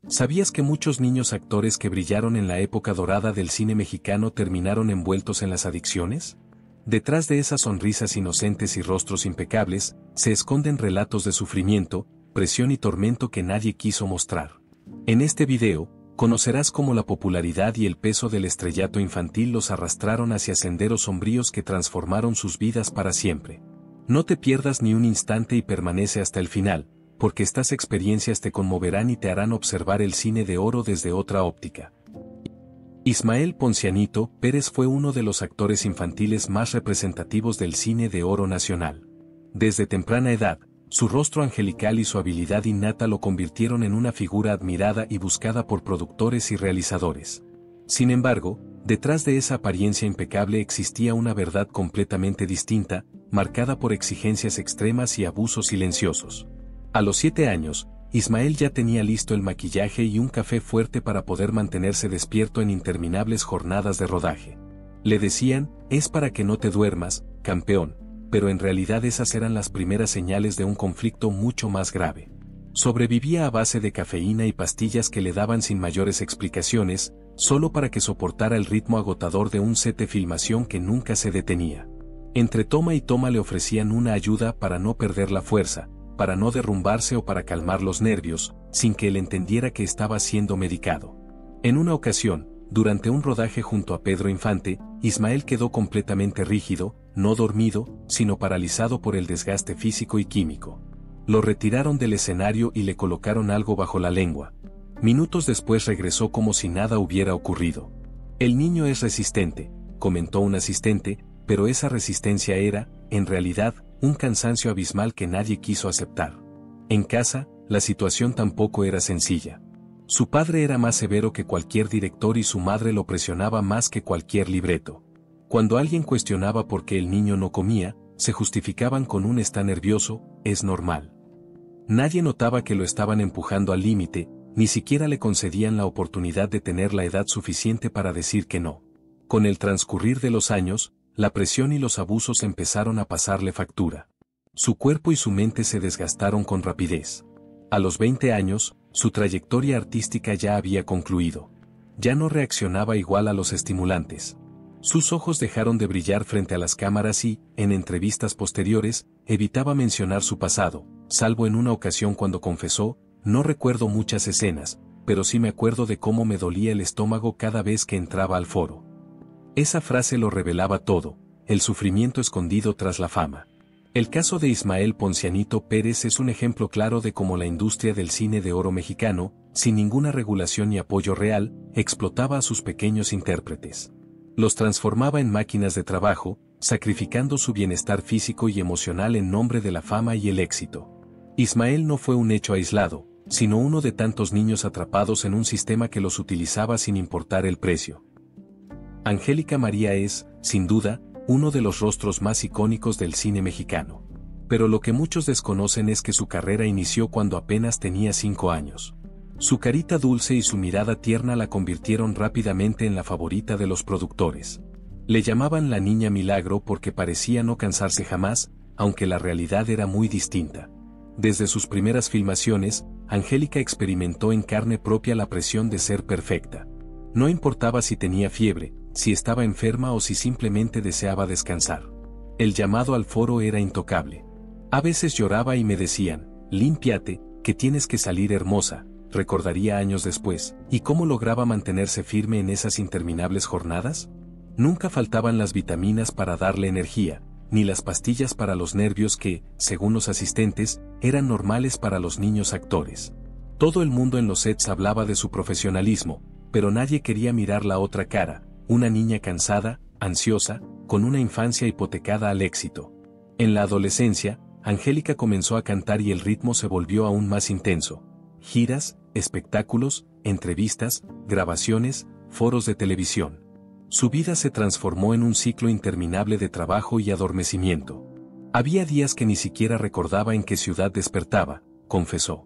¿Sabías que muchos niños actores que brillaron en la época dorada del cine mexicano terminaron envueltos en las adicciones? Detrás de esas sonrisas inocentes y rostros impecables, se esconden relatos de sufrimiento, presión y tormento que nadie quiso mostrar. En este video, conocerás cómo la popularidad y el peso del estrellato infantil los arrastraron hacia senderos sombríos que transformaron sus vidas para siempre. No te pierdas ni un instante y permanece hasta el final, porque estas experiencias te conmoverán y te harán observar el cine de oro desde otra óptica. Ismael Poncianito Pérez fue uno de los actores infantiles más representativos del cine de oro nacional. Desde temprana edad, su rostro angelical y su habilidad innata lo convirtieron en una figura admirada y buscada por productores y realizadores. Sin embargo, detrás de esa apariencia impecable existía una verdad completamente distinta, marcada por exigencias extremas y abusos silenciosos. A los 7 años, Ismael ya tenía listo el maquillaje y un café fuerte para poder mantenerse despierto en interminables jornadas de rodaje. Le decían, es para que no te duermas, campeón, pero en realidad esas eran las primeras señales de un conflicto mucho más grave. Sobrevivía a base de cafeína y pastillas que le daban sin mayores explicaciones, solo para que soportara el ritmo agotador de un set de filmación que nunca se detenía. Entre toma y toma le ofrecían una ayuda para no perder la fuerza, para no derrumbarse o para calmar los nervios, sin que él entendiera que estaba siendo medicado. En una ocasión, durante un rodaje junto a Pedro Infante, Ismael quedó completamente rígido, no dormido, sino paralizado por el desgaste físico y químico. Lo retiraron del escenario y le colocaron algo bajo la lengua. Minutos después regresó como si nada hubiera ocurrido. El niño es resistente, comentó un asistente, pero esa resistencia era, en realidad, un cansancio abismal que nadie quiso aceptar. En casa, la situación tampoco era sencilla. Su padre era más severo que cualquier director y su madre lo presionaba más que cualquier libreto. Cuando alguien cuestionaba por qué el niño no comía, se justificaban con un está nervioso, es normal. Nadie notaba que lo estaban empujando al límite, ni siquiera le concedían la oportunidad de tener la edad suficiente para decir que no. Con el transcurrir de los años, la presión y los abusos empezaron a pasarle factura. Su cuerpo y su mente se desgastaron con rapidez. A los 20 años, su trayectoria artística ya había concluido. Ya no reaccionaba igual a los estimulantes. Sus ojos dejaron de brillar frente a las cámaras y, en entrevistas posteriores, evitaba mencionar su pasado, salvo en una ocasión cuando confesó, no recuerdo muchas escenas, pero sí me acuerdo de cómo me dolía el estómago cada vez que entraba al foro. Esa frase lo revelaba todo, el sufrimiento escondido tras la fama. El caso de Ismael Poncianito Pérez es un ejemplo claro de cómo la industria del cine de oro mexicano, sin ninguna regulación ni apoyo real, explotaba a sus pequeños intérpretes. Los transformaba en máquinas de trabajo, sacrificando su bienestar físico y emocional en nombre de la fama y el éxito. Ismael no fue un hecho aislado, sino uno de tantos niños atrapados en un sistema que los utilizaba sin importar el precio. Angélica María es, sin duda, uno de los rostros más icónicos del cine mexicano. Pero lo que muchos desconocen es que su carrera inició cuando apenas tenía 5 años. Su carita dulce y su mirada tierna la convirtieron rápidamente en la favorita de los productores. Le llamaban la Niña Milagro porque parecía no cansarse jamás, aunque la realidad era muy distinta. Desde sus primeras filmaciones, Angélica experimentó en carne propia la presión de ser perfecta. No importaba si tenía fiebre, si estaba enferma o si simplemente deseaba descansar. El llamado al foro era intocable. A veces lloraba y me decían, límpiate, que tienes que salir hermosa, recordaría años después, ¿y cómo lograba mantenerse firme en esas interminables jornadas? Nunca faltaban las vitaminas para darle energía, ni las pastillas para los nervios que, según los asistentes, eran normales para los niños actores. Todo el mundo en los sets hablaba de su profesionalismo, pero nadie quería mirar la otra cara, una niña cansada, ansiosa, con una infancia hipotecada al éxito. En la adolescencia, Angélica comenzó a cantar y el ritmo se volvió aún más intenso. Giras, espectáculos, entrevistas, grabaciones, foros de televisión. Su vida se transformó en un ciclo interminable de trabajo y adormecimiento. Había días que ni siquiera recordaba en qué ciudad despertaba, confesó.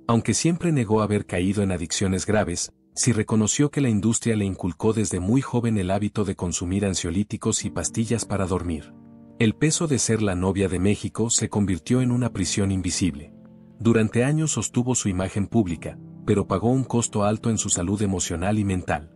Aunque siempre negó haber caído en adicciones graves, sí reconoció que la industria le inculcó desde muy joven el hábito de consumir ansiolíticos y pastillas para dormir. El peso de ser la novia de México se convirtió en una prisión invisible. Durante años sostuvo su imagen pública, pero pagó un costo alto en su salud emocional y mental.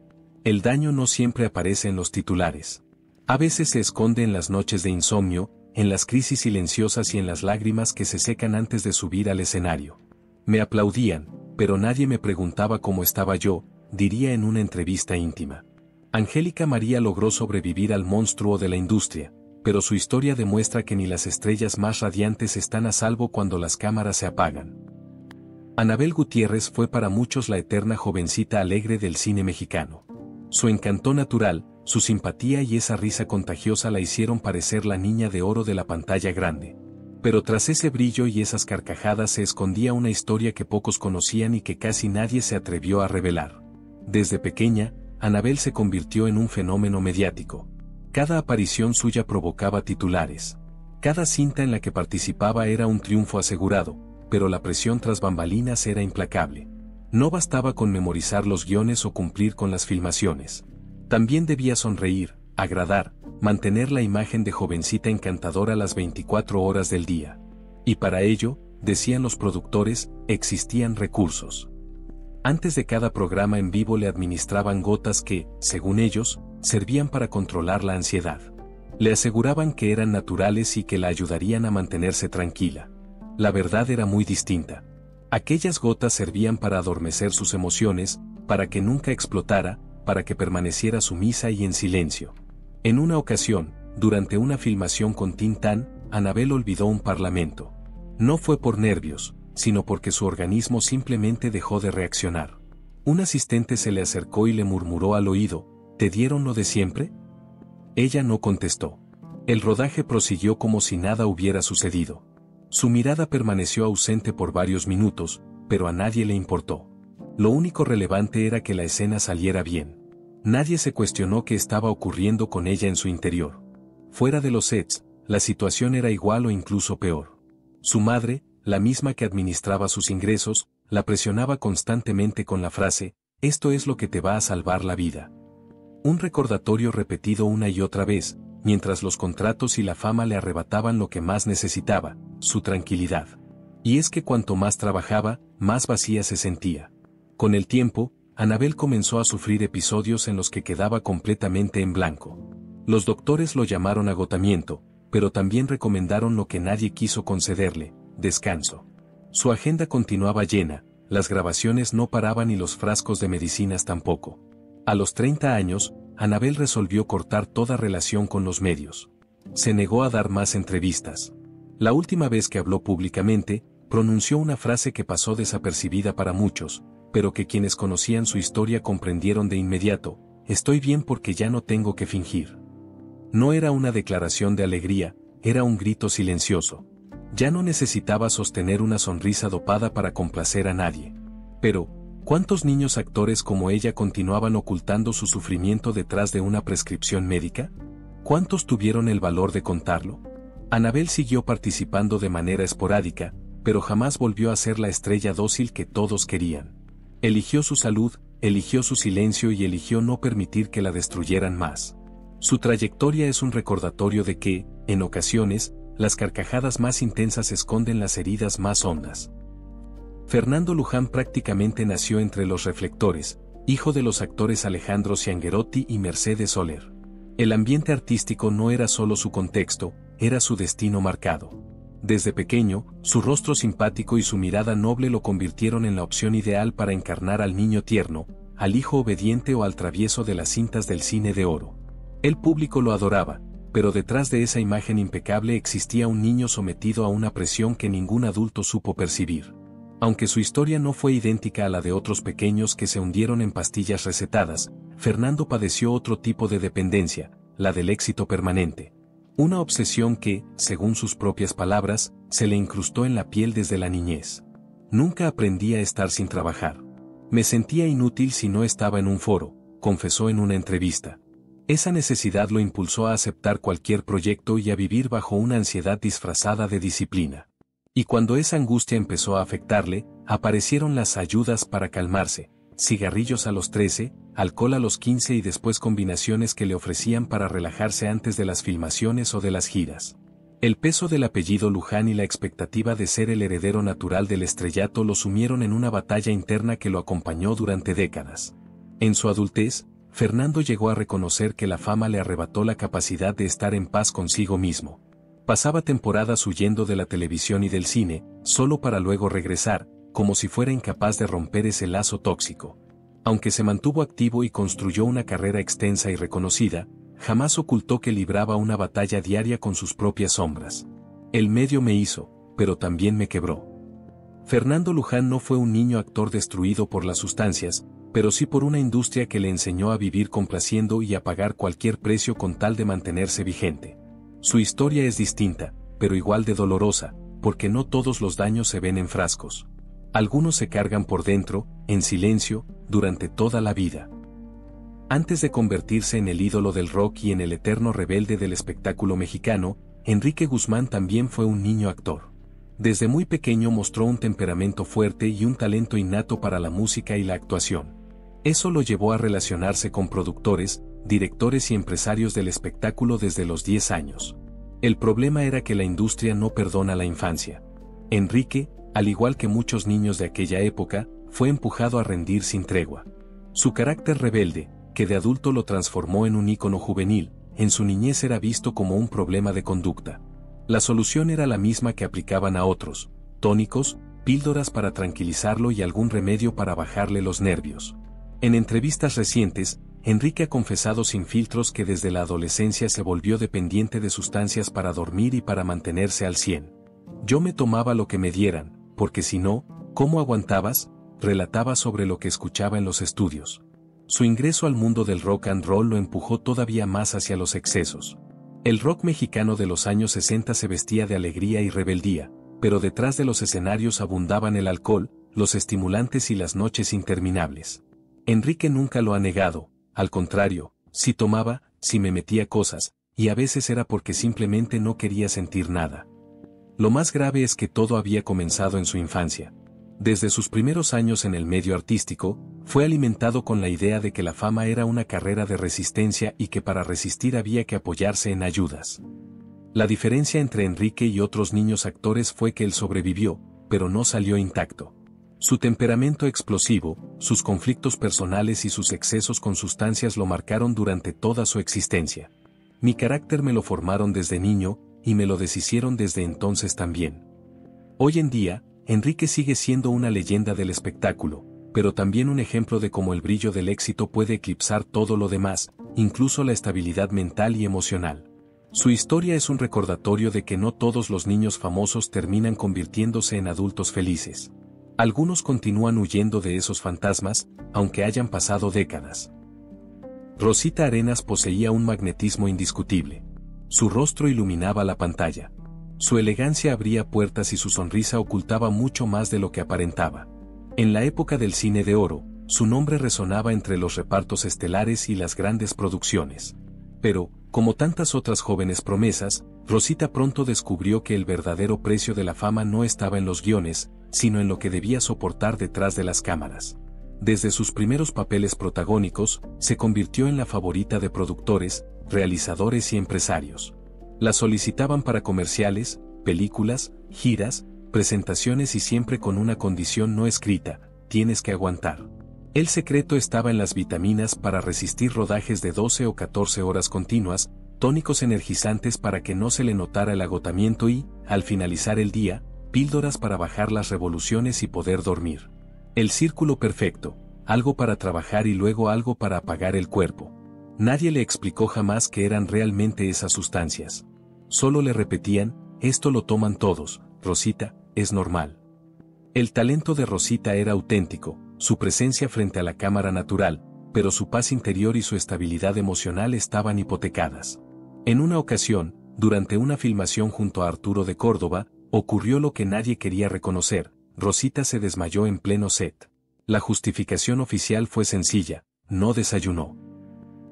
El daño no siempre aparece en los titulares. A veces se esconde en las noches de insomnio, en las crisis silenciosas y en las lágrimas que se secan antes de subir al escenario. Me aplaudían, pero nadie me preguntaba cómo estaba yo, diría en una entrevista íntima. Angélica María logró sobrevivir al monstruo de la industria, pero su historia demuestra que ni las estrellas más radiantes están a salvo cuando las cámaras se apagan. Anabel Gutiérrez fue para muchos la eterna jovencita alegre del cine mexicano. Su encanto natural, su simpatía y esa risa contagiosa la hicieron parecer la niña de oro de la pantalla grande. Pero tras ese brillo y esas carcajadas se escondía una historia que pocos conocían y que casi nadie se atrevió a revelar. Desde pequeña, Anabel se convirtió en un fenómeno mediático. Cada aparición suya provocaba titulares. Cada cinta en la que participaba era un triunfo asegurado, pero la presión tras bambalinas era implacable. No bastaba con memorizar los guiones o cumplir con las filmaciones. También debía sonreír, agradar, mantener la imagen de jovencita encantadora las 24 horas del día. Y para ello, decían los productores, existían recursos. Antes de cada programa en vivo le administraban gotas que, según ellos, servían para controlar la ansiedad. Le aseguraban que eran naturales y que la ayudarían a mantenerse tranquila. La verdad era muy distinta. Aquellas gotas servían para adormecer sus emociones, para que nunca explotara, para que permaneciera sumisa y en silencio. En una ocasión, durante una filmación con Tintán, Anabel olvidó un parlamento. No fue por nervios, sino porque su organismo simplemente dejó de reaccionar. Un asistente se le acercó y le murmuró al oído, ¿te dieron lo de siempre? Ella no contestó. El rodaje prosiguió como si nada hubiera sucedido. Su mirada permaneció ausente por varios minutos, pero a nadie le importó. Lo único relevante era que la escena saliera bien. Nadie se cuestionó qué estaba ocurriendo con ella en su interior. Fuera de los sets, la situación era igual o incluso peor. Su madre, la misma que administraba sus ingresos, la presionaba constantemente con la frase, «Esto es lo que te va a salvar la vida». Un recordatorio repetido una y otra vez, mientras los contratos y la fama le arrebataban lo que más necesitaba, su tranquilidad. Y es que cuanto más trabajaba, más vacía se sentía. Con el tiempo, Anabel comenzó a sufrir episodios en los que quedaba completamente en blanco. Los doctores lo llamaron agotamiento, pero también recomendaron lo que nadie quiso concederle, descanso. Su agenda continuaba llena, las grabaciones no paraban y los frascos de medicinas tampoco. A los 30 años, Anabel resolvió cortar toda relación con los medios. Se negó a dar más entrevistas. La última vez que habló públicamente, pronunció una frase que pasó desapercibida para muchos, pero que quienes conocían su historia comprendieron de inmediato, estoy bien porque ya no tengo que fingir. No era una declaración de alegría, era un grito silencioso. Ya no necesitaba sostener una sonrisa dopada para complacer a nadie. Pero, ¿cuántos niños actores como ella continuaban ocultando su sufrimiento detrás de una prescripción médica? ¿Cuántos tuvieron el valor de contarlo? Anabel siguió participando de manera esporádica, pero jamás volvió a ser la estrella dócil que todos querían. Eligió su salud, eligió su silencio y eligió no permitir que la destruyeran más. Su trayectoria es un recordatorio de que, en ocasiones, las carcajadas más intensas esconden las heridas más hondas. Fernando Luján prácticamente nació entre los reflectores, hijo de los actores Alejandro Ciangherotti y Mercedes Soler. El ambiente artístico no era solo su contexto, era su destino marcado. Desde pequeño, su rostro simpático y su mirada noble lo convirtieron en la opción ideal para encarnar al niño tierno, al hijo obediente o al travieso de las cintas del cine de oro. El público lo adoraba, pero detrás de esa imagen impecable existía un niño sometido a una presión que ningún adulto supo percibir. Aunque su historia no fue idéntica a la de otros pequeños que se hundieron en pastillas recetadas, Fernando padeció otro tipo de dependencia, la del éxito permanente. Una obsesión que, según sus propias palabras, se le incrustó en la piel desde la niñez. Nunca aprendí a estar sin trabajar. Me sentía inútil si no estaba en un foro, confesó en una entrevista. Esa necesidad lo impulsó a aceptar cualquier proyecto y a vivir bajo una ansiedad disfrazada de disciplina. Y cuando esa angustia empezó a afectarle, aparecieron las ayudas para calmarse, cigarrillos a los 13, alcohol a los 15 y después combinaciones que le ofrecían para relajarse antes de las filmaciones o de las giras. El peso del apellido Luján y la expectativa de ser el heredero natural del estrellato lo sumieron en una batalla interna que lo acompañó durante décadas. En su adultez, Fernando llegó a reconocer que la fama le arrebató la capacidad de estar en paz consigo mismo. Pasaba temporadas huyendo de la televisión y del cine, solo para luego regresar, como si fuera incapaz de romper ese lazo tóxico. Aunque se mantuvo activo y construyó una carrera extensa y reconocida, jamás ocultó que libraba una batalla diaria con sus propias sombras. El medio me hizo, pero también me quebró. Fernando Luján no fue un niño actor destruido por las sustancias, pero sí por una industria que le enseñó a vivir complaciendo y a pagar cualquier precio con tal de mantenerse vigente. Su historia es distinta, pero igual de dolorosa, porque no todos los daños se ven en frascos. Algunos se cargan por dentro, en silencio, durante toda la vida. Antes de convertirse en el ídolo del rock y en el eterno rebelde del espectáculo mexicano, Enrique Guzmán también fue un niño actor. Desde muy pequeño mostró un temperamento fuerte y un talento innato para la música y la actuación. Eso lo llevó a relacionarse con productores, directores y empresarios del espectáculo desde los 10 años. El problema era que la industria no perdona la infancia. Enrique, al igual que muchos niños de aquella época, fue empujado a rendir sin tregua. Su carácter rebelde, que de adulto lo transformó en un ícono juvenil, en su niñez era visto como un problema de conducta. La solución era la misma que aplicaban a otros: tónicos, píldoras para tranquilizarlo y algún remedio para bajarle los nervios. En entrevistas recientes, Enrique ha confesado sin filtros que desde la adolescencia se volvió dependiente de sustancias para dormir y para mantenerse al 100. Yo me tomaba lo que me dieran, porque si no, ¿cómo aguantabas?, relataba sobre lo que escuchaba en los estudios. Su ingreso al mundo del rock and roll lo empujó todavía más hacia los excesos. El rock mexicano de los años 60 se vestía de alegría y rebeldía, pero detrás de los escenarios abundaban el alcohol, los estimulantes y las noches interminables. Enrique nunca lo ha negado, al contrario, sí tomaba, sí me metía cosas, y a veces era porque simplemente no quería sentir nada. Lo más grave es que todo había comenzado en su infancia. Desde sus primeros años en el medio artístico, fue alimentado con la idea de que la fama era una carrera de resistencia y que para resistir había que apoyarse en ayudas. La diferencia entre Enrique y otros niños actores fue que él sobrevivió, pero no salió intacto. Su temperamento explosivo, sus conflictos personales y sus excesos con sustancias lo marcaron durante toda su existencia. Mi carácter me lo formaron desde niño, y me lo deshicieron desde entonces también. Hoy en día, Enrique sigue siendo una leyenda del espectáculo, pero también un ejemplo de cómo el brillo del éxito puede eclipsar todo lo demás, incluso la estabilidad mental y emocional. Su historia es un recordatorio de que no todos los niños famosos terminan convirtiéndose en adultos felices. Algunos continúan huyendo de esos fantasmas, aunque hayan pasado décadas. Rosita Arenas poseía un magnetismo indiscutible. Su rostro iluminaba la pantalla. Su elegancia abría puertas y su sonrisa ocultaba mucho más de lo que aparentaba. En la época del cine de oro, su nombre resonaba entre los repartos estelares y las grandes producciones. Pero, como tantas otras jóvenes promesas, Rosita pronto descubrió que el verdadero precio de la fama no estaba en los guiones, sino en lo que debía soportar detrás de las cámaras. Desde sus primeros papeles protagónicos, se convirtió en la favorita de productores, realizadores y empresarios. La solicitaban para comerciales, películas, giras, presentaciones y siempre con una condición no escrita: tienes que aguantar. El secreto estaba en las vitaminas para resistir rodajes de 12 o 14 horas continuas, tónicos energizantes para que no se le notara el agotamiento y, al finalizar el día, píldoras para bajar las revoluciones y poder dormir. El círculo perfecto: algo para trabajar y luego algo para apagar el cuerpo. Nadie le explicó jamás qué eran realmente esas sustancias. Solo le repetían: esto lo toman todos, Rosita, es normal. El talento de Rosita era auténtico, su presencia frente a la cámara natural, pero su paz interior y su estabilidad emocional estaban hipotecadas. En una ocasión, durante una filmación junto a Arturo de Córdoba, ocurrió lo que nadie quería reconocer: Rosita se desmayó en pleno set. La justificación oficial fue sencilla: no desayunó.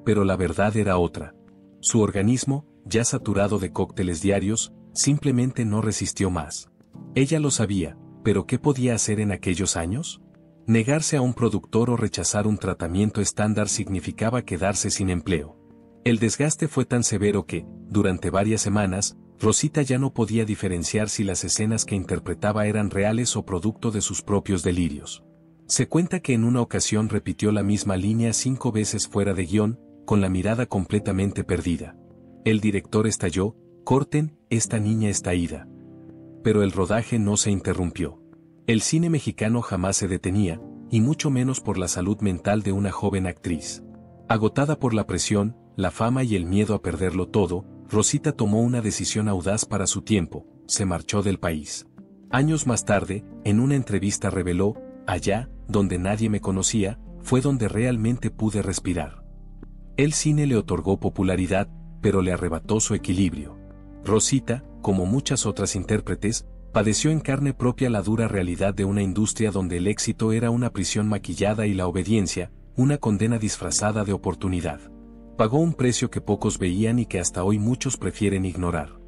Pero la verdad era otra. Su organismo, ya saturado de cócteles diarios, simplemente no resistió más. Ella lo sabía, pero ¿qué podía hacer en aquellos años? Negarse a un productor o rechazar un tratamiento estándar significaba quedarse sin empleo. El desgaste fue tan severo que, durante varias semanas, Rosita ya no podía diferenciar si las escenas que interpretaba eran reales o producto de sus propios delirios. Se cuenta que en una ocasión repitió la misma línea 5 veces fuera de guión, con la mirada completamente perdida. El director estalló: «Corten, esta niña está ida». Pero el rodaje no se interrumpió. El cine mexicano jamás se detenía, y mucho menos por la salud mental de una joven actriz. Agotada por la presión, la fama y el miedo a perderlo todo, Rosita tomó una decisión audaz para su tiempo: se marchó del país. Años más tarde, en una entrevista reveló: «Allá, donde nadie me conocía, fue donde realmente pude respirar». El cine le otorgó popularidad, pero le arrebató su equilibrio. Rosita, como muchas otras intérpretes, padeció en carne propia la dura realidad de una industria donde el éxito era una prisión maquillada y la obediencia, una condena disfrazada de oportunidad. Pagó un precio que pocos veían y que hasta hoy muchos prefieren ignorar.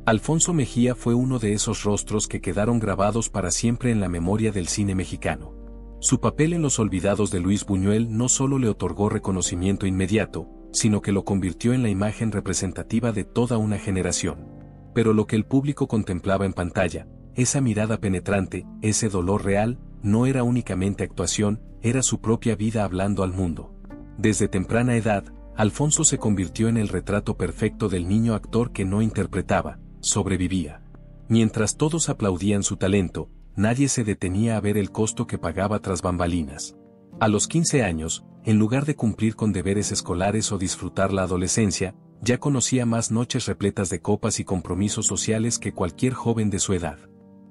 Alfonso Mejía fue uno de esos rostros que quedaron grabados para siempre en la memoria del cine mexicano. Su papel en Los Olvidados de Luis Buñuel no solo le otorgó reconocimiento inmediato, sino que lo convirtió en la imagen representativa de toda una generación. Pero lo que el público contemplaba en pantalla, esa mirada penetrante, ese dolor real, no era únicamente actuación, era su propia vida hablando al mundo. Desde temprana edad, Alfonso se convirtió en el retrato perfecto del niño actor que no interpretaba, sobrevivía. Mientras todos aplaudían su talento, nadie se detenía a ver el costo que pagaba tras bambalinas. A los 15 años, en lugar de cumplir con deberes escolares o disfrutar la adolescencia, ya conocía más noches repletas de copas y compromisos sociales que cualquier joven de su edad.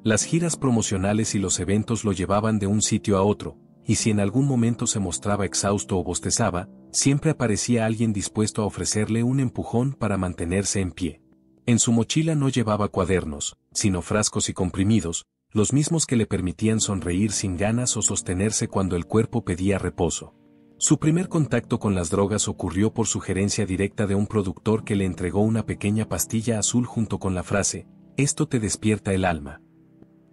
Las giras promocionales y los eventos lo llevaban de un sitio a otro, y si en algún momento se mostraba exhausto o bostezaba, siempre aparecía alguien dispuesto a ofrecerle un empujón para mantenerse en pie. En su mochila no llevaba cuadernos, sino frascos y comprimidos, los mismos que le permitían sonreír sin ganas o sostenerse cuando el cuerpo pedía reposo. Su primer contacto con las drogas ocurrió por sugerencia directa de un productor que le entregó una pequeña pastilla azul junto con la frase: «Esto te despierta el alma».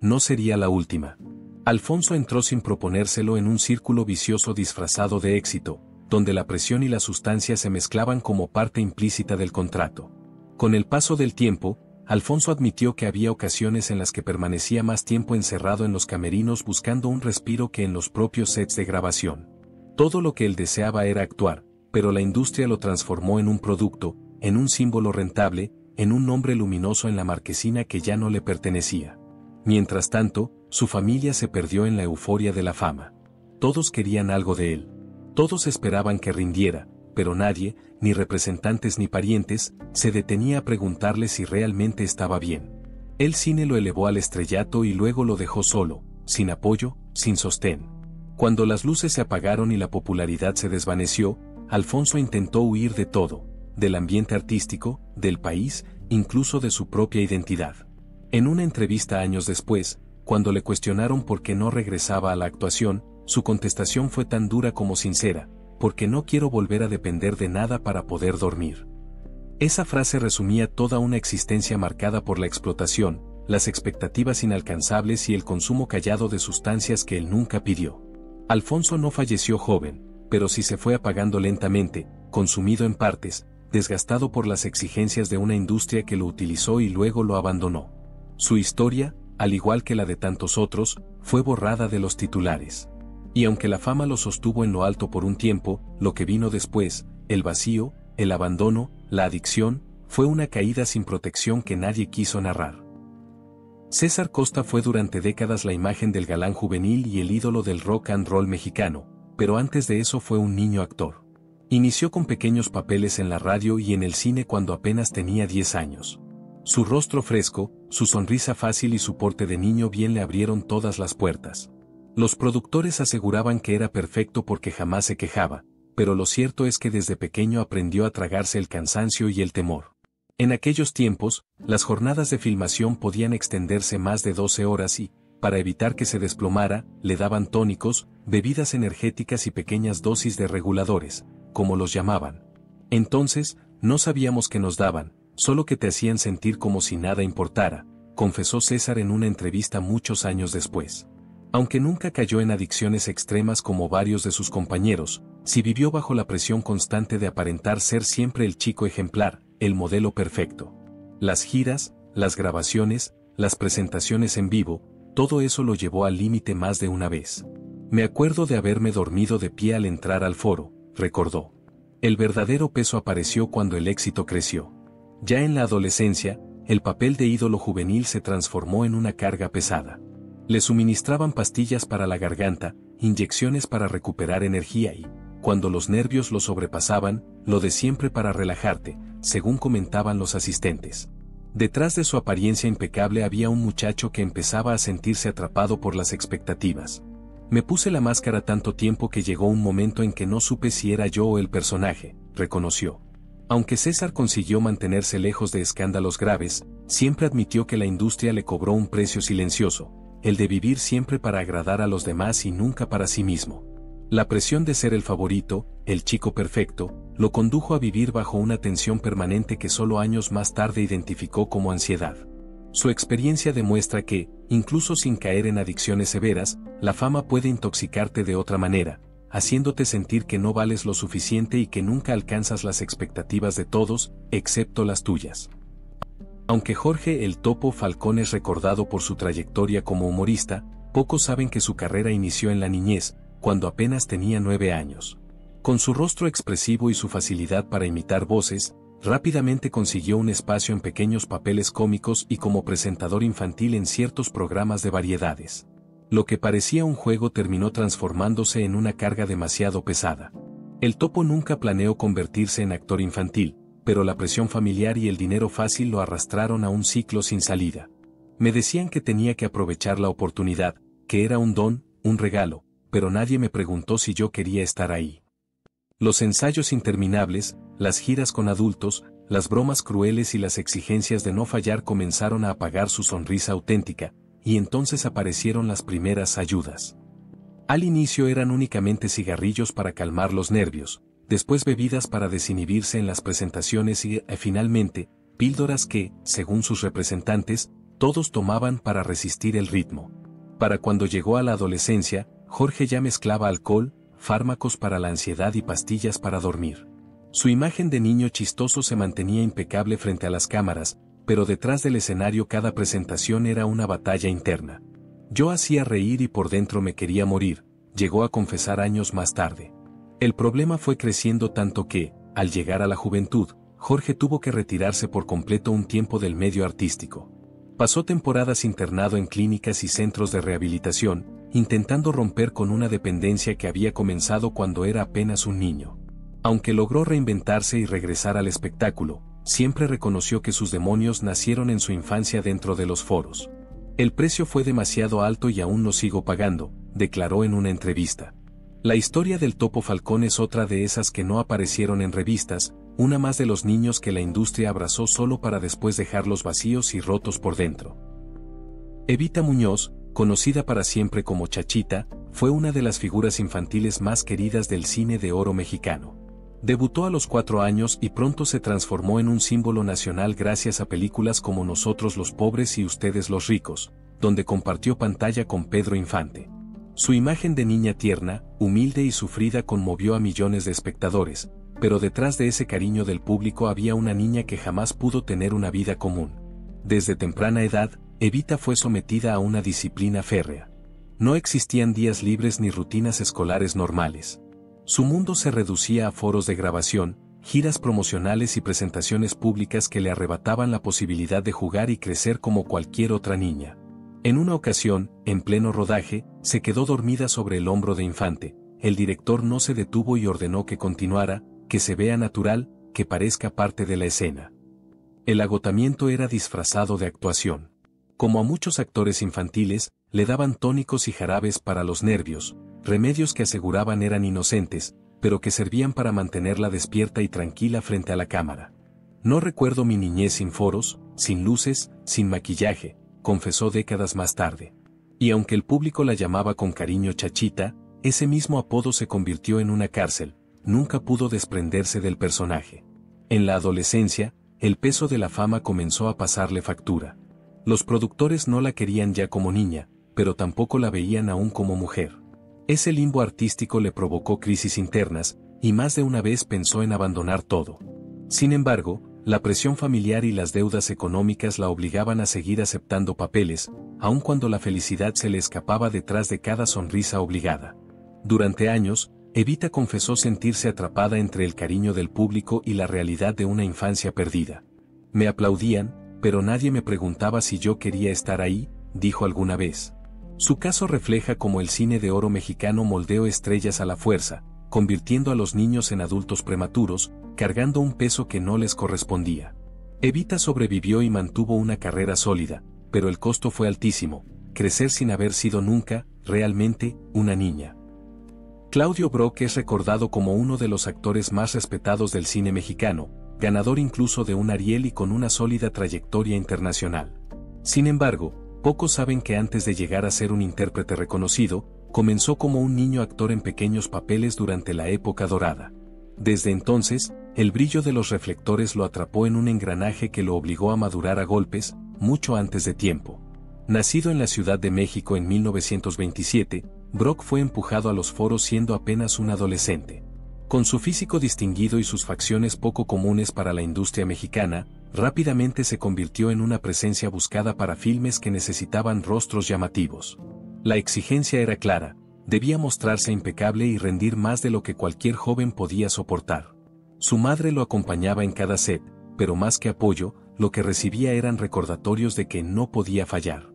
No sería la última. Alfonso entró sin proponérselo en un círculo vicioso disfrazado de éxito, donde la presión y la sustancia se mezclaban como parte implícita del contrato. Con el paso del tiempo, Alfonso admitió que había ocasiones en las que permanecía más tiempo encerrado en los camerinos buscando un respiro que en los propios sets de grabación. Todo lo que él deseaba era actuar, pero la industria lo transformó en un producto, en un símbolo rentable, en un nombre luminoso en la marquesina que ya no le pertenecía. Mientras tanto, su familia se perdió en la euforia de la fama. Todos querían algo de él. Todos esperaban que rindiera, pero nadie, ni representantes ni parientes, se detenía a preguntarle si realmente estaba bien. El cine lo elevó al estrellato y luego lo dejó solo, sin apoyo, sin sostén. Cuando las luces se apagaron y la popularidad se desvaneció, Alfonso intentó huir de todo, del ambiente artístico, del país, incluso de su propia identidad. En una entrevista años después, cuando le cuestionaron por qué no regresaba a la actuación, su contestación fue tan dura como sincera: «Porque no quiero volver a depender de nada para poder dormir». Esa frase resumía toda una existencia marcada por la explotación, las expectativas inalcanzables y el consumo callado de sustancias que él nunca pidió. Alfonso no falleció joven, pero sí se fue apagando lentamente, consumido en partes, desgastado por las exigencias de una industria que lo utilizó y luego lo abandonó. Su historia, al igual que la de tantos otros, fue borrada de los titulares. Y aunque la fama lo sostuvo en lo alto por un tiempo, lo que vino después, el vacío, el abandono, la adicción, fue una caída sin protección que nadie quiso narrar. César Costa fue durante décadas la imagen del galán juvenil y el ídolo del rock and roll mexicano, pero antes de eso fue un niño actor. Inició con pequeños papeles en la radio y en el cine cuando apenas tenía 10 años. Su rostro fresco, su sonrisa fácil y su porte de niño bien le abrieron todas las puertas. Los productores aseguraban que era perfecto porque jamás se quejaba, pero lo cierto es que desde pequeño aprendió a tragarse el cansancio y el temor. En aquellos tiempos, las jornadas de filmación podían extenderse más de 12 horas y, para evitar que se desplomara, le daban tónicos, bebidas energéticas y pequeñas dosis de reguladores, como los llamaban. Entonces, no sabíamos qué nos daban, solo que te hacían sentir como si nada importara, confesó César en una entrevista muchos años después. Aunque nunca cayó en adicciones extremas como varios de sus compañeros, sí vivió bajo la presión constante de aparentar ser siempre el chico ejemplar, el modelo perfecto. Las giras, las grabaciones, las presentaciones en vivo, todo eso lo llevó al límite más de una vez. Me acuerdo de haberme dormido de pie al entrar al foro, recordó. El verdadero peso apareció cuando el éxito creció. Ya en la adolescencia, el papel de ídolo juvenil se transformó en una carga pesada. Le suministraban pastillas para la garganta, inyecciones para recuperar energía y, cuando los nervios lo sobrepasaban, lo de siempre para relajarte, según comentaban los asistentes. Detrás de su apariencia impecable había un muchacho que empezaba a sentirse atrapado por las expectativas. Me puse la máscara tanto tiempo que llegó un momento en que no supe si era yo o el personaje, reconoció. Aunque César consiguió mantenerse lejos de escándalos graves, siempre admitió que la industria le cobró un precio silencioso, el de vivir siempre para agradar a los demás y nunca para sí mismo. La presión de ser el favorito, el chico perfecto, lo condujo a vivir bajo una tensión permanente que solo años más tarde identificó como ansiedad. Su experiencia demuestra que, incluso sin caer en adicciones severas, la fama puede intoxicarte de otra manera, haciéndote sentir que no vales lo suficiente y que nunca alcanzas las expectativas de todos, excepto las tuyas. Aunque Jorge "El Topo" Falcón es recordado por su trayectoria como humorista, pocos saben que su carrera inició en la niñez, cuando apenas tenía 9 años. Con su rostro expresivo y su facilidad para imitar voces, rápidamente consiguió un espacio en pequeños papeles cómicos y como presentador infantil en ciertos programas de variedades. Lo que parecía un juego terminó transformándose en una carga demasiado pesada. El Topo nunca planeó convertirse en actor infantil, pero la presión familiar y el dinero fácil lo arrastraron a un ciclo sin salida. Me decían que tenía que aprovechar la oportunidad, que era un don, un regalo, pero nadie me preguntó si yo quería estar ahí. Los ensayos interminables, las giras con adultos, las bromas crueles y las exigencias de no fallar comenzaron a apagar su sonrisa auténtica, y entonces aparecieron las primeras ayudas. Al inicio eran únicamente cigarrillos para calmar los nervios, después bebidas para desinhibirse en las presentaciones y, finalmente, píldoras que, según sus representantes, todos tomaban para resistir el ritmo. Para cuando llegó a la adolescencia, Jorge ya mezclaba alcohol, fármacos para la ansiedad y pastillas para dormir. Su imagen de niño chistoso se mantenía impecable frente a las cámaras, pero detrás del escenario cada presentación era una batalla interna. Yo hacía reír y por dentro me quería morir, llegó a confesar años más tarde. El problema fue creciendo tanto que, al llegar a la juventud, Jorge tuvo que retirarse por completo un tiempo del medio artístico. Pasó temporadas internado en clínicas y centros de rehabilitación, intentando romper con una dependencia que había comenzado cuando era apenas un niño. Aunque logró reinventarse y regresar al espectáculo, siempre reconoció que sus demonios nacieron en su infancia dentro de los foros. El precio fue demasiado alto y aún lo sigo pagando, declaró en una entrevista. La historia del Topo Falcón es otra de esas que no aparecieron en revistas, una más de los niños que la industria abrazó solo para después dejarlos vacíos y rotos por dentro. Evita Muñoz, conocida para siempre como Chachita, fue una de las figuras infantiles más queridas del cine de oro mexicano. Debutó a los 4 años y pronto se transformó en un símbolo nacional gracias a películas como Nosotros los pobres y Ustedes los ricos, donde compartió pantalla con Pedro Infante. Su imagen de niña tierna, humilde y sufrida conmovió a millones de espectadores, pero detrás de ese cariño del público había una niña que jamás pudo tener una vida común. Desde temprana edad, Evita fue sometida a una disciplina férrea. No existían días libres ni rutinas escolares normales. Su mundo se reducía a foros de grabación, giras promocionales y presentaciones públicas que le arrebataban la posibilidad de jugar y crecer como cualquier otra niña. En una ocasión, en pleno rodaje, se quedó dormida sobre el hombro de Infante. El director no se detuvo y ordenó que continuara, que se vea natural, que parezca parte de la escena. El agotamiento era disfrazado de actuación. Como a muchos actores infantiles, le daban tónicos y jarabes para los nervios, remedios que aseguraban eran inocentes, pero que servían para mantenerla despierta y tranquila frente a la cámara. No recuerdo mi niñez sin foros, sin luces, sin maquillaje, confesó décadas más tarde. Y aunque el público la llamaba con cariño Chachita, ese mismo apodo se convirtió en una cárcel, nunca pudo desprenderse del personaje. En la adolescencia, el peso de la fama comenzó a pasarle factura. Los productores no la querían ya como niña, pero tampoco la veían aún como mujer. Ese limbo artístico le provocó crisis internas, y más de una vez pensó en abandonar todo. Sin embargo, La presión familiar y las deudas económicas la obligaban a seguir aceptando papeles, aun cuando la felicidad se le escapaba detrás de cada sonrisa obligada. Durante años, Evita confesó sentirse atrapada entre el cariño del público y la realidad de una infancia perdida. Me aplaudían, pero nadie me preguntaba si yo quería estar ahí, dijo alguna vez. Su caso refleja cómo el cine de oro mexicano moldeó estrellas a la fuerza, convirtiendo a los niños en adultos prematuros, cargando un peso que no les correspondía. Evita sobrevivió y mantuvo una carrera sólida, pero el costo fue altísimo, crecer sin haber sido nunca, realmente, una niña. Claudio Brock es recordado como uno de los actores más respetados del cine mexicano, ganador incluso de un Ariel y con una sólida trayectoria internacional. Sin embargo, pocos saben que antes de llegar a ser un intérprete reconocido, comenzó como un niño actor en pequeños papeles durante la época dorada. Desde entonces, el brillo de los reflectores lo atrapó en un engranaje que lo obligó a madurar a golpes, mucho antes de tiempo. Nacido en la Ciudad de México en 1927, Brock fue empujado a los foros siendo apenas un adolescente. Con su físico distinguido y sus facciones poco comunes para la industria mexicana, rápidamente se convirtió en una presencia buscada para filmes que necesitaban rostros llamativos. La exigencia era clara, debía mostrarse impecable y rendir más de lo que cualquier joven podía soportar. Su madre lo acompañaba en cada set, pero más que apoyo, lo que recibía eran recordatorios de que no podía fallar.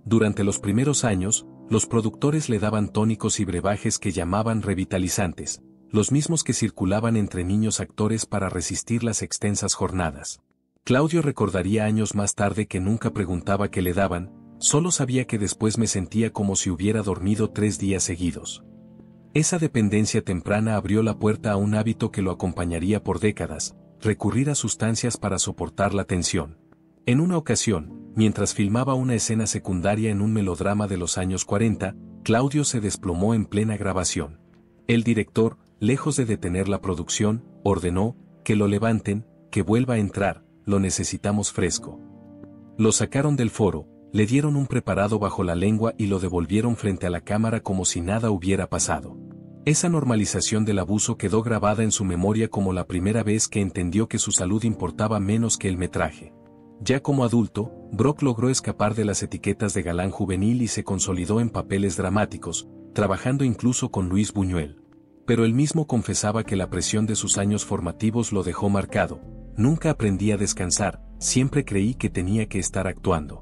Durante los primeros años, los productores le daban tónicos y brebajes que llamaban revitalizantes, los mismos que circulaban entre niños actores para resistir las extensas jornadas. Claudio recordaría años más tarde que nunca preguntaba qué le daban, solo sabía que después me sentía como si hubiera dormido 3 días seguidos. Esa dependencia temprana abrió la puerta a un hábito que lo acompañaría por décadas, recurrir a sustancias para soportar la tensión. En una ocasión, mientras filmaba una escena secundaria en un melodrama de los años 40, Claudio se desplomó en plena grabación. El director, lejos de detener la producción, ordenó, que lo levanten, que vuelva a entrar, lo necesitamos fresco. Lo sacaron del foro, le dieron un preparado bajo la lengua y lo devolvieron frente a la cámara como si nada hubiera pasado. Esa normalización del abuso quedó grabada en su memoria como la primera vez que entendió que su salud importaba menos que el metraje. Ya como adulto, Brock logró escapar de las etiquetas de galán juvenil y se consolidó en papeles dramáticos, trabajando incluso con Luis Buñuel. Pero él mismo confesaba que la presión de sus años formativos lo dejó marcado. Nunca aprendí a descansar, siempre creí que tenía que estar actuando.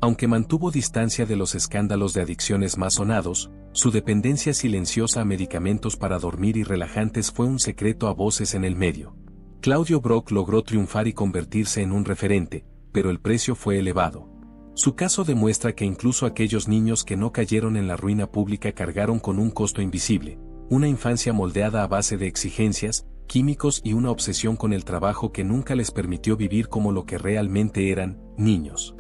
Aunque mantuvo distancia de los escándalos de adicciones más sonados, su dependencia silenciosa a medicamentos para dormir y relajantes fue un secreto a voces en el medio. Claudio Brock logró triunfar y convertirse en un referente, pero el precio fue elevado. Su caso demuestra que incluso aquellos niños que no cayeron en la ruina pública cargaron con un costo invisible, una infancia moldeada a base de exigencias, químicos y una obsesión con el trabajo que nunca les permitió vivir como lo que realmente eran, niños.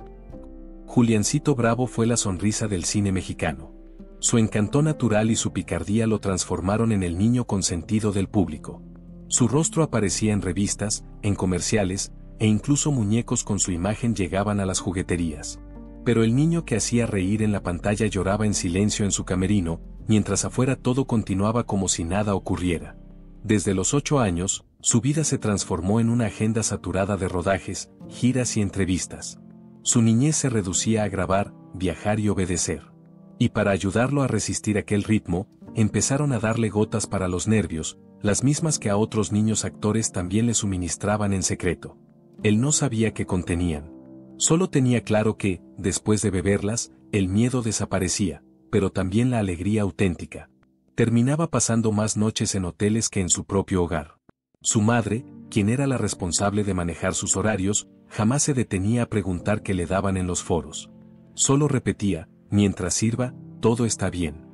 Juliancito Bravo fue la sonrisa del cine mexicano. Su encanto natural y su picardía lo transformaron en el niño consentido del público. Su rostro aparecía en revistas, en comerciales, e incluso muñecos con su imagen llegaban a las jugueterías. Pero el niño que hacía reír en la pantalla lloraba en silencio en su camerino, mientras afuera todo continuaba como si nada ocurriera. Desde los 8 años, su vida se transformó en una agenda saturada de rodajes, giras y entrevistas. Su niñez se reducía a grabar, viajar y obedecer. Y para ayudarlo a resistir aquel ritmo, empezaron a darle gotas para los nervios, las mismas que a otros niños actores también le suministraban en secreto. Él no sabía qué contenían. Solo tenía claro que, después de beberlas, el miedo desaparecía, pero también la alegría auténtica. Terminaba pasando más noches en hoteles que en su propio hogar. Su madre, quien era la responsable de manejar sus horarios, jamás se detenía a preguntar qué le daban en los foros. Solo repetía, mientras sirva, todo está bien.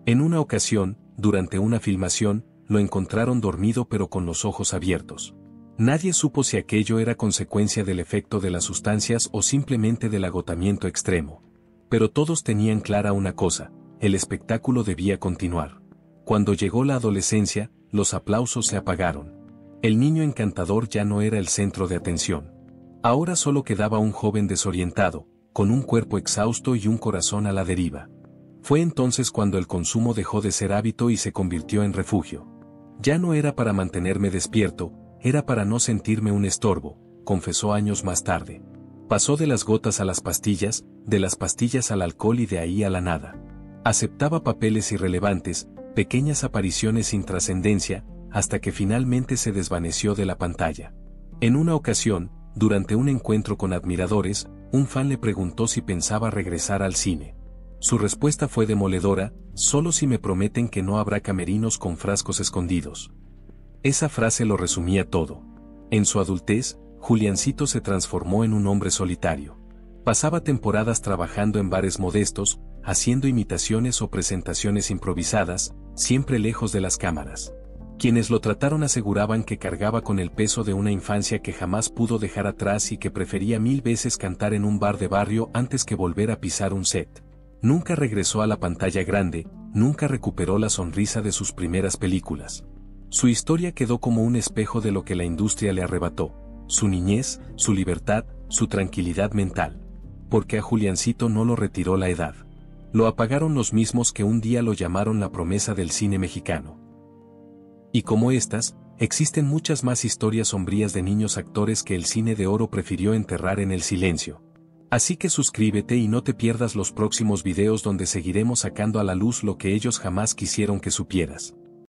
En una ocasión, durante una filmación, lo encontraron dormido pero con los ojos abiertos. Nadie supo si aquello era consecuencia del efecto de las sustancias o simplemente del agotamiento extremo. Pero todos tenían clara una cosa, el espectáculo debía continuar. Cuando llegó la adolescencia, los aplausos se apagaron. El niño encantador ya no era el centro de atención. Ahora solo quedaba un joven desorientado, con un cuerpo exhausto y un corazón a la deriva. Fue entonces cuando el consumo dejó de ser hábito y se convirtió en refugio. Ya no era para mantenerme despierto, era para no sentirme un estorbo, confesó años más tarde. Pasó de las gotas a las pastillas, de las pastillas al alcohol y de ahí a la nada. Aceptaba papeles irrelevantes, pequeñas apariciones sin trascendencia, hasta que finalmente se desvaneció de la pantalla. En una ocasión, durante un encuentro con admiradores, un fan le preguntó si pensaba regresar al cine. Su respuesta fue demoledora: solo si me prometen que no habrá camerinos con frascos escondidos. Esa frase lo resumía todo. En su adultez, Juliancito se transformó en un hombre solitario. Pasaba temporadas trabajando en bares modestos, haciendo imitaciones o presentaciones improvisadas, siempre lejos de las cámaras. Quienes lo trataron aseguraban que cargaba con el peso de una infancia que jamás pudo dejar atrás y que prefería 1000 veces cantar en un bar de barrio antes que volver a pisar un set. Nunca regresó a la pantalla grande, nunca recuperó la sonrisa de sus primeras películas. Su historia quedó como un espejo de lo que la industria le arrebató: su niñez, su libertad, su tranquilidad mental. Porque a Juliancito no lo retiró la edad. Lo apagaron los mismos que un día lo llamaron la promesa del cine mexicano. Y como estas, existen muchas más historias sombrías de niños actores que el cine de oro prefirió enterrar en el silencio. Así que suscríbete y no te pierdas los próximos videos donde seguiremos sacando a la luz lo que ellos jamás quisieron que supieras.